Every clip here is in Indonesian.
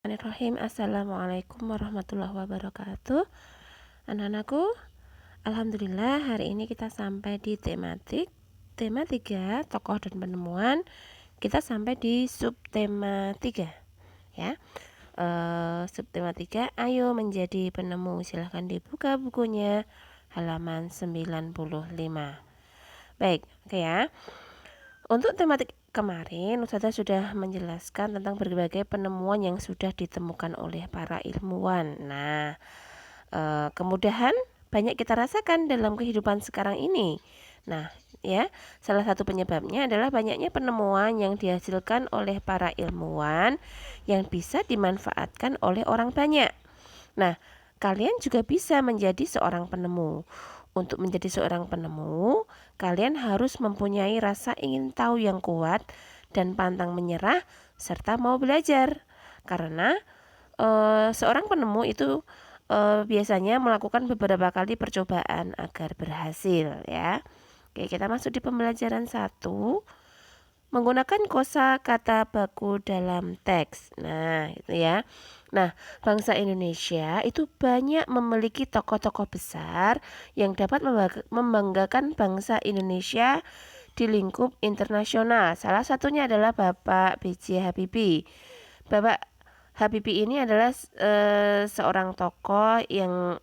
Bismillahirrahmanirrahim. Assalamualaikum warahmatullahi wabarakatuh. Anak-anakku, alhamdulillah hari ini kita sampai di tema 3, tokoh dan penemuan. Kita sampai di subtema 3 ya. Subtema 3, ayo menjadi penemu. Silahkan dibuka bukunya halaman 95. Baik, oke ya. Untuk tematik kemarin, Ustazah sudah menjelaskan tentang berbagai penemuan yang sudah ditemukan oleh para ilmuwan. Nah, kemudahan banyak kita rasakan dalam kehidupan sekarang ini. Nah, ya, salah satu penyebabnya adalah banyaknya penemuan yang dihasilkan oleh para ilmuwan yang bisa dimanfaatkan oleh orang banyak. Nah, kalian juga bisa menjadi seorang penemu. Untuk menjadi seorang penemu, kalian harus mempunyai rasa ingin tahu yang kuat dan pantang menyerah serta mau belajar. Karena seorang penemu itu biasanya melakukan beberapa kali percobaan agar berhasil ya. Oke, kita masuk di pembelajaran 1. Menggunakan kosakata baku dalam teks. Nah, itu ya. Nah, bangsa Indonesia itu banyak memiliki tokoh-tokoh besar yang dapat membanggakan bangsa Indonesia di lingkup internasional. Salah satunya adalah Bapak B.J. Habibie. Bapak Habibie ini adalah seorang tokoh yang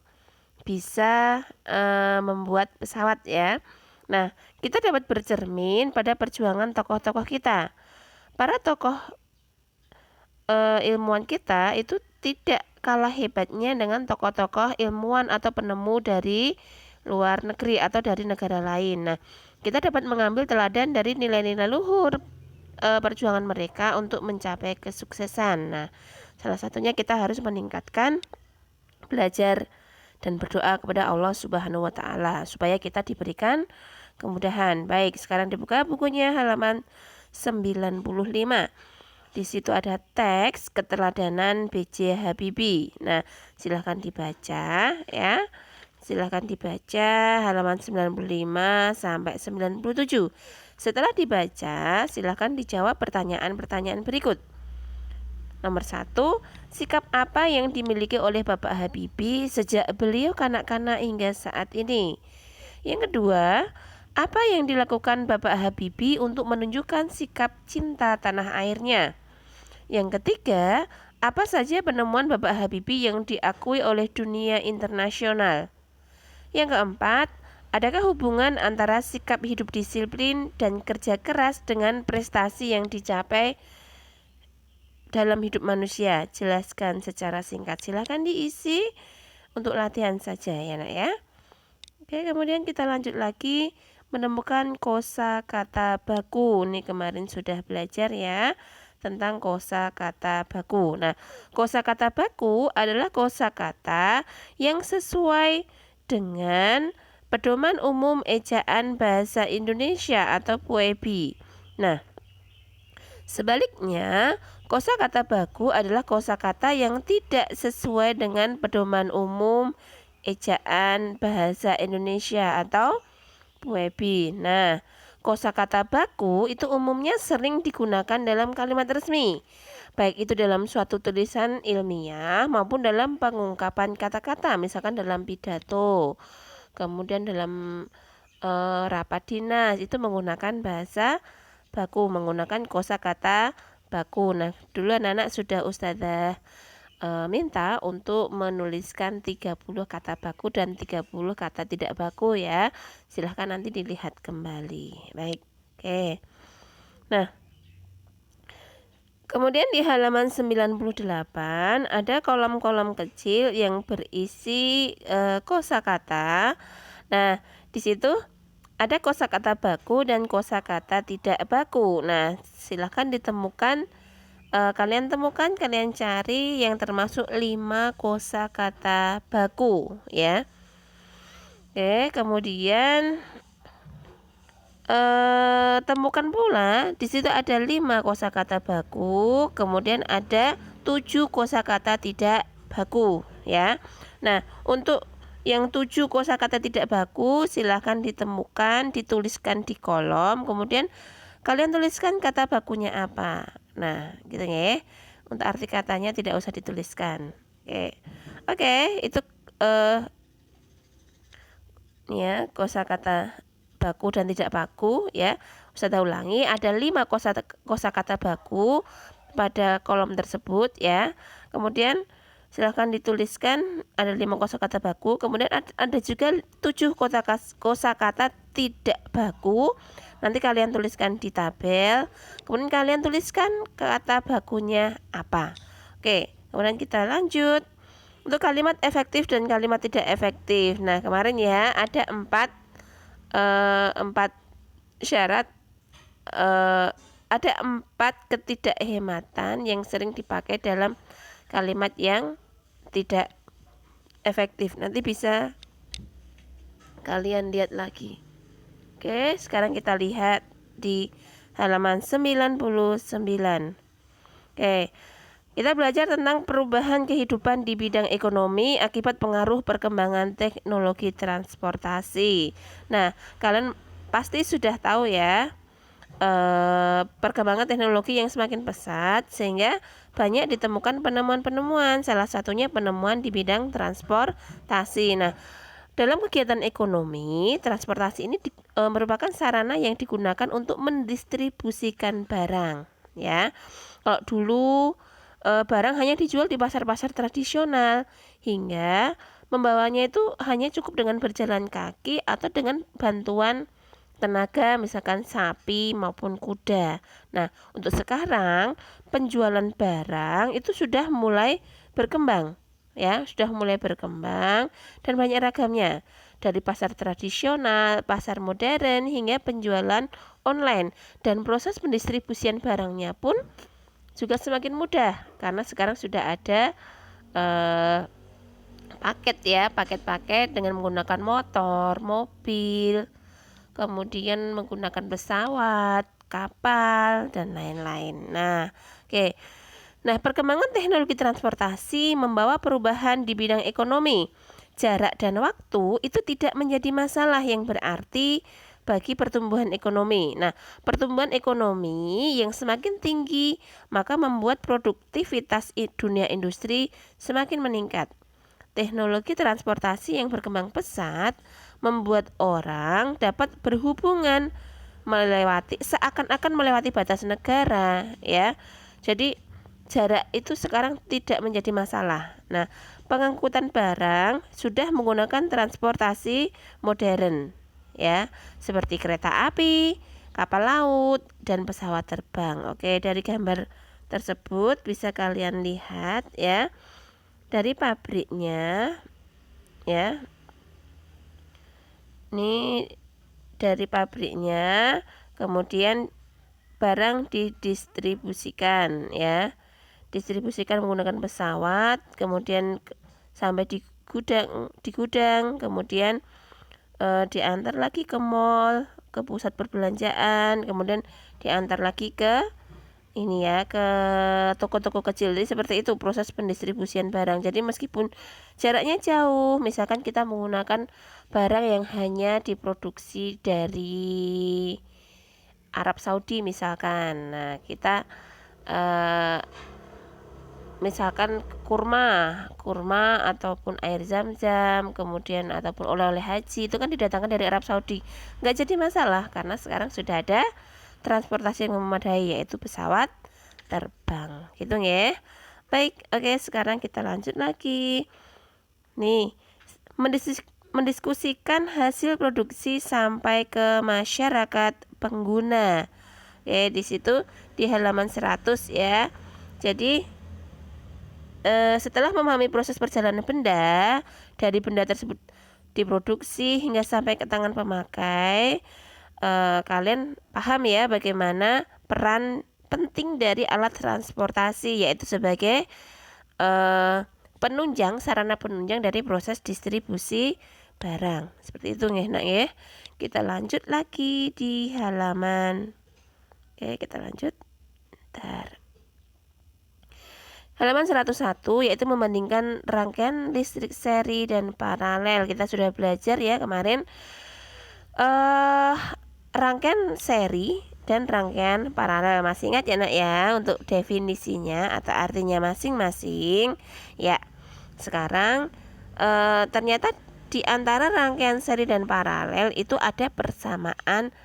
bisa membuat pesawat ya. Nah, kita dapat bercermin pada perjuangan tokoh-tokoh kita. Para tokoh ilmuwan kita itu tidak kalah hebatnya dengan tokoh-tokoh ilmuwan atau penemu dari luar negeri atau dari negara lain. Nah, kita dapat mengambil teladan dari nilai-nilai luhur perjuangan mereka untuk mencapai kesuksesan. Nah, salah satunya kita harus meningkatkan belajar dan berdoa kepada Allah Subhanahu wa taala supaya kita diberikan kemudahan. Baik, sekarang dibuka bukunya halaman 95. Di situ ada teks keteladanan B.J. Habibie. Nah, silahkan dibaca ya. Silahkan dibaca halaman 95 sampai 97. Setelah dibaca, silahkan dijawab pertanyaan-pertanyaan berikut. Nomor 1, sikap apa yang dimiliki oleh Bapak Habibie sejak beliau kanak-kanak hingga saat ini? Yang kedua, apa yang dilakukan Bapak Habibie untuk menunjukkan sikap cinta tanah airnya? Yang ketiga, apa saja penemuan Bapak Habibie yang diakui oleh dunia internasional? Yang keempat, adakah hubungan antara sikap hidup disiplin dan kerja keras dengan prestasi yang dicapai dalam hidup manusia? Jelaskan secara singkat. Silakan diisi untuk latihan saja ya nak ya. Oke, kemudian kita lanjut lagi menemukan kosakata baku. Ini kemarin sudah belajar ya tentang kosakata baku. Nah, kosakata baku adalah kosakata yang sesuai dengan pedoman umum ejaan bahasa Indonesia atau PUEB. Nah, sebaliknya, kosakata baku adalah kosakata yang tidak sesuai dengan pedoman umum ejaan bahasa Indonesia atau PUEB. Nah, kosakata baku itu umumnya sering digunakan dalam kalimat resmi, baik itu dalam suatu tulisan ilmiah maupun dalam pengungkapan kata-kata, misalkan dalam pidato, kemudian dalam rapat dinas itu menggunakan bahasa baku, menggunakan kosakata baku. Nah, dulu anak-anak sudah Ustazah minta untuk menuliskan 30 kata baku dan 30 kata tidak baku ya. Silahkan nanti dilihat kembali. Baik. Oke. Nah, kemudian di halaman 98 ada kolom-kolom kecil yang berisi kosakata. Nah, di situ ada kosakata baku dan kosakata tidak baku. Nah, silahkan ditemukan. Kalian temukan, kalian cari yang termasuk 5 kosakata baku ya. Oke, kemudian temukan pula di situ ada 5 kosakata baku, kemudian ada 7 kosakata tidak baku ya. Nah, untuk yang 7 kosakata tidak baku silahkan ditemukan, dituliskan di kolom, kemudian kalian tuliskan kata bakunya apa. Nah, gitu ya. Untuk arti katanya tidak usah dituliskan. Oke, itu ya kosakata baku dan tidak baku ya. Ustazah ulangi, ada 5 kosakata baku pada kolom tersebut ya. Kemudian silahkan dituliskan ada 5 kosakata baku. Kemudian ada juga 7 kosakata tidak baku. Nanti kalian tuliskan di tabel. Kemudian kalian tuliskan kata bakunya apa. Oke, kemudian kita lanjut. Untuk kalimat efektif dan kalimat tidak efektif. Nah, kemarin ya ada 4 syarat, ada 4 ketidakhematan yang sering dipakai dalam kalimat yang tidak efektif. Nanti bisa kalian lihat lagi. Oke, sekarang kita lihat di halaman 99. Oke, kita belajar tentang perubahan kehidupan di bidang ekonomi akibat pengaruh perkembangan teknologi transportasi. Nah, kalian pasti sudah tahu ya, perkembangan teknologi yang semakin pesat sehingga banyak ditemukan penemuan-penemuan. Salah satunya penemuan di bidang transportasi. Nah, dalam kegiatan ekonomi, transportasi ini merupakan sarana yang digunakan untuk mendistribusikan barang. Ya, kalau dulu barang hanya dijual di pasar-pasar tradisional, hingga membawanya itu hanya cukup dengan berjalan kaki atau dengan bantuan tenaga, misalkan sapi maupun kuda. Nah, untuk sekarang penjualan barang itu sudah mulai berkembang, ya, sudah mulai berkembang dan banyak ragamnya. Dari pasar tradisional, pasar modern, hingga penjualan online, dan proses pendistribusian barangnya pun juga semakin mudah karena sekarang sudah ada paket ya, paket-paket dengan menggunakan motor, mobil, kemudian menggunakan pesawat, kapal, dan lain-lain. Nah, oke. Nah, perkembangan teknologi transportasi membawa perubahan di bidang ekonomi. Jarak dan waktu itu tidak menjadi masalah yang berarti bagi pertumbuhan ekonomi. Nah, pertumbuhan ekonomi yang semakin tinggi maka membuat produktivitas dunia industri semakin meningkat. Teknologi transportasi yang berkembang pesat membuat orang dapat berhubungan seakan-akan melewati batas negara ya. Jadi jarak itu sekarang tidak menjadi masalah. Nah, pengangkutan barang sudah menggunakan transportasi modern ya, seperti kereta api, kapal laut, dan pesawat terbang. Oke, dari gambar tersebut bisa kalian lihat ya, dari pabriknya ya. Ini dari pabriknya, kemudian barang didistribusikan ya, distribusikan menggunakan pesawat, kemudian sampai di gudang, kemudian diantar lagi ke mall, ke pusat perbelanjaan, kemudian diantar lagi ke ini ya, ke toko-toko kecil. Jadi seperti itu proses pendistribusian barang. Jadi meskipun jaraknya jauh, misalkan kita menggunakan barang yang hanya diproduksi dari Arab Saudi misalkan. Nah, kita misalkan kurma ataupun air zam-zam, kemudian ataupun oleh-oleh haji, itu kan didatangkan dari Arab Saudi. Nggak jadi masalah karena sekarang sudah ada transportasi yang memadai, yaitu pesawat terbang. Gitu ya. Baik, oke, sekarang kita lanjut lagi. Nih, mendiskusikan hasil produksi sampai ke masyarakat pengguna. Oke, di situ di halaman 100 ya. Jadi setelah memahami proses perjalanan benda dari benda tersebut diproduksi hingga sampai ke tangan pemakai, kalian paham ya bagaimana peran penting dari alat transportasi, yaitu sebagai penunjang, sarana penunjang dari proses distribusi barang. Seperti itu ya, nak ya. Kita lanjut lagi di halaman. Oke, kita lanjut. Bentar. Halaman 101, yaitu membandingkan rangkaian listrik seri dan paralel. Kita sudah belajar ya kemarin, rangkaian seri dan rangkaian paralel. Masih ingat ya nak ya untuk definisinya atau artinya masing-masing ya. Sekarang ternyata di antara rangkaian seri dan paralel itu ada persamaan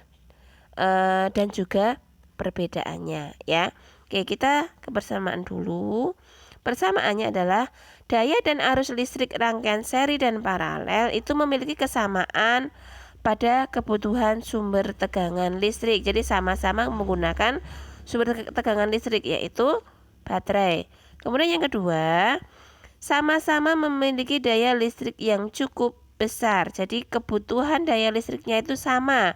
dan juga perbedaannya ya. Oke, kita ke persamaan dulu. Persamaannya adalah daya dan arus listrik rangkaian seri dan paralel itu memiliki kesamaan pada kebutuhan sumber tegangan listrik. Jadi sama-sama menggunakan sumber tegangan listrik yaitu baterai. Kemudian yang kedua, sama-sama memiliki daya listrik yang cukup besar. Jadi kebutuhan daya listriknya itu sama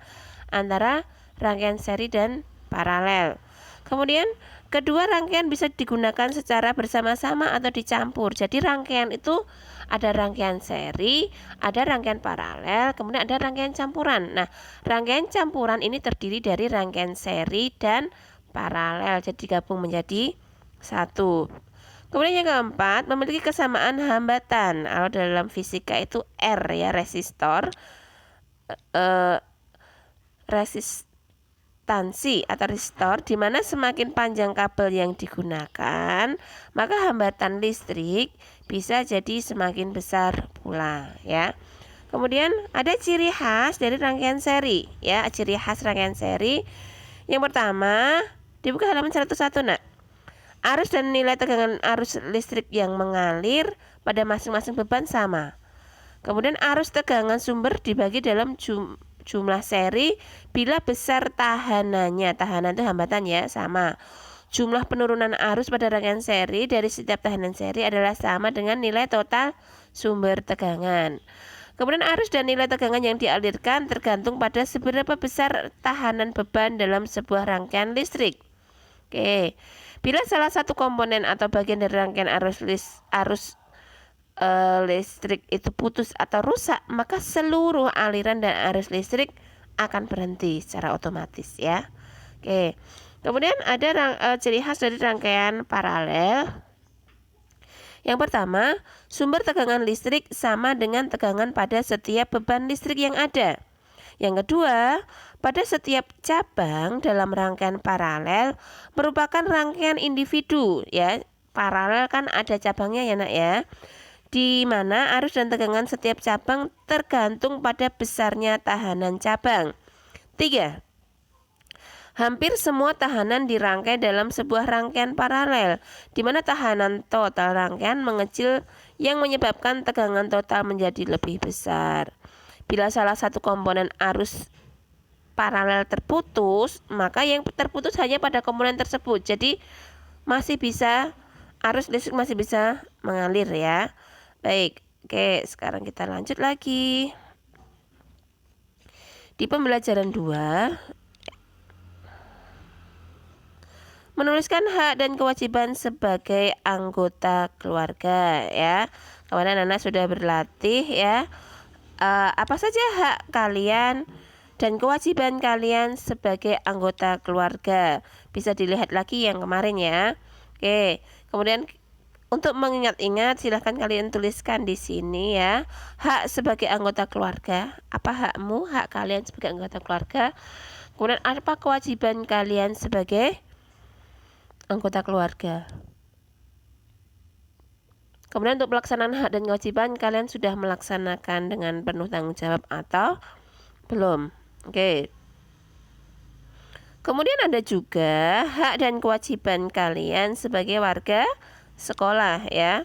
antara rangkaian seri dan paralel. Kemudian kedua rangkaian bisa digunakan secara bersama-sama atau dicampur. Jadi rangkaian itu ada rangkaian seri, ada rangkaian paralel, kemudian ada rangkaian campuran. Nah, rangkaian campuran ini terdiri dari rangkaian seri dan paralel, jadi digabung menjadi satu. Kemudian yang keempat, memiliki kesamaan hambatan. Kalau dalam fisika itu R ya, resistor, resistansi atau resistor, di mana semakin panjang kabel yang digunakan, maka hambatan listrik bisa jadi semakin besar pula ya. Kemudian ada ciri khas dari rangkaian seri ya, ciri khas rangkaian seri. Yang pertama, dibuka halaman 101 nak. Arus dan nilai tegangan arus listrik yang mengalir pada masing-masing beban sama. Kemudian arus tegangan sumber dibagi dalam jumlah seri bila besar tahanannya. Tahanan itu hambatan ya, sama. Jumlah penurunan arus pada rangkaian seri dari setiap tahanan seri adalah sama dengan nilai total sumber tegangan. Kemudian arus dan nilai tegangan yang dialirkan tergantung pada seberapa besar tahanan beban dalam sebuah rangkaian listrik. Oke. Bila salah satu komponen atau bagian dari rangkaian arus listrik itu putus atau rusak, maka seluruh aliran dan arus listrik akan berhenti secara otomatis ya. Oke. Kemudian ada ciri khas dari rangkaian paralel. Yang pertama, sumber tegangan listrik sama dengan tegangan pada setiap beban listrik yang ada. Yang kedua, pada setiap cabang dalam rangkaian paralel merupakan rangkaian individu ya. Paralel kan ada cabangnya ya nak ya, di mana arus dan tegangan setiap cabang tergantung pada besarnya tahanan cabang. 3. Hampir semua tahanan dirangkai dalam sebuah rangkaian paralel, di mana tahanan total rangkaian mengecil yang menyebabkan tegangan total menjadi lebih besar. Bila salah satu komponen arus paralel terputus, maka yang terputus hanya pada komponen tersebut. Jadi masih bisa, arus listrik masih bisa mengalir ya. Baik, oke, sekarang kita lanjut lagi. Di pembelajaran 2, menuliskan hak dan kewajiban sebagai anggota keluarga ya. Kemarin anak sudah berlatih ya. Apa saja hak kalian dan kewajiban kalian sebagai anggota keluarga. Bisa dilihat lagi yang kemarin ya. Oke, kemudian untuk mengingat-ingat silahkan kalian tuliskan di sini ya. Hak sebagai anggota keluarga. Apa hakmu, hak kalian sebagai anggota keluarga. Kemudian apa kewajiban kalian sebagai anggota keluarga. Kemudian untuk pelaksanaan hak dan kewajiban, kalian sudah melaksanakan dengan penuh tanggung jawab atau belum? Oke. Kemudian ada juga hak dan kewajiban kalian sebagai warga sekolah ya.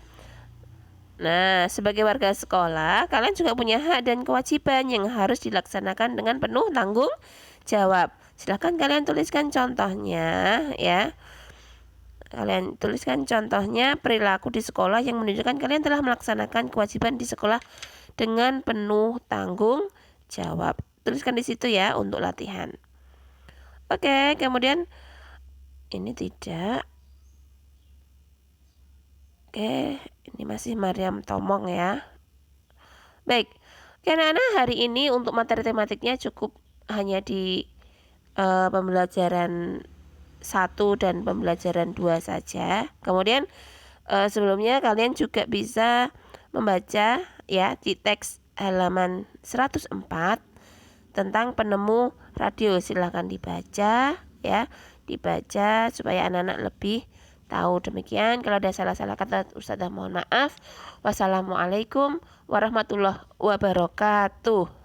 Nah, sebagai warga sekolah, kalian juga punya hak dan kewajiban yang harus dilaksanakan dengan penuh tanggung jawab. Silahkan kalian tuliskan contohnya ya. Kalian tuliskan contohnya perilaku di sekolah yang menunjukkan kalian telah melaksanakan kewajiban di sekolah dengan penuh tanggung jawab. Tuliskan di situ ya untuk latihan. Oke, kemudian ini tidak. Oke, ini masih Mariam Tomong ya. Baik, karena hari ini untuk materi tematiknya cukup hanya di pembelajaran 1 dan pembelajaran 2 saja. Kemudian sebelumnya kalian juga bisa membaca ya di teks halaman 104 tentang penemu radio. Silahkan dibaca ya, dibaca supaya anak-anak lebih tahu. Demikian, kalau ada salah-salah kata Ustazah mohon maaf. Wassalamualaikum warahmatullahi wabarakatuh.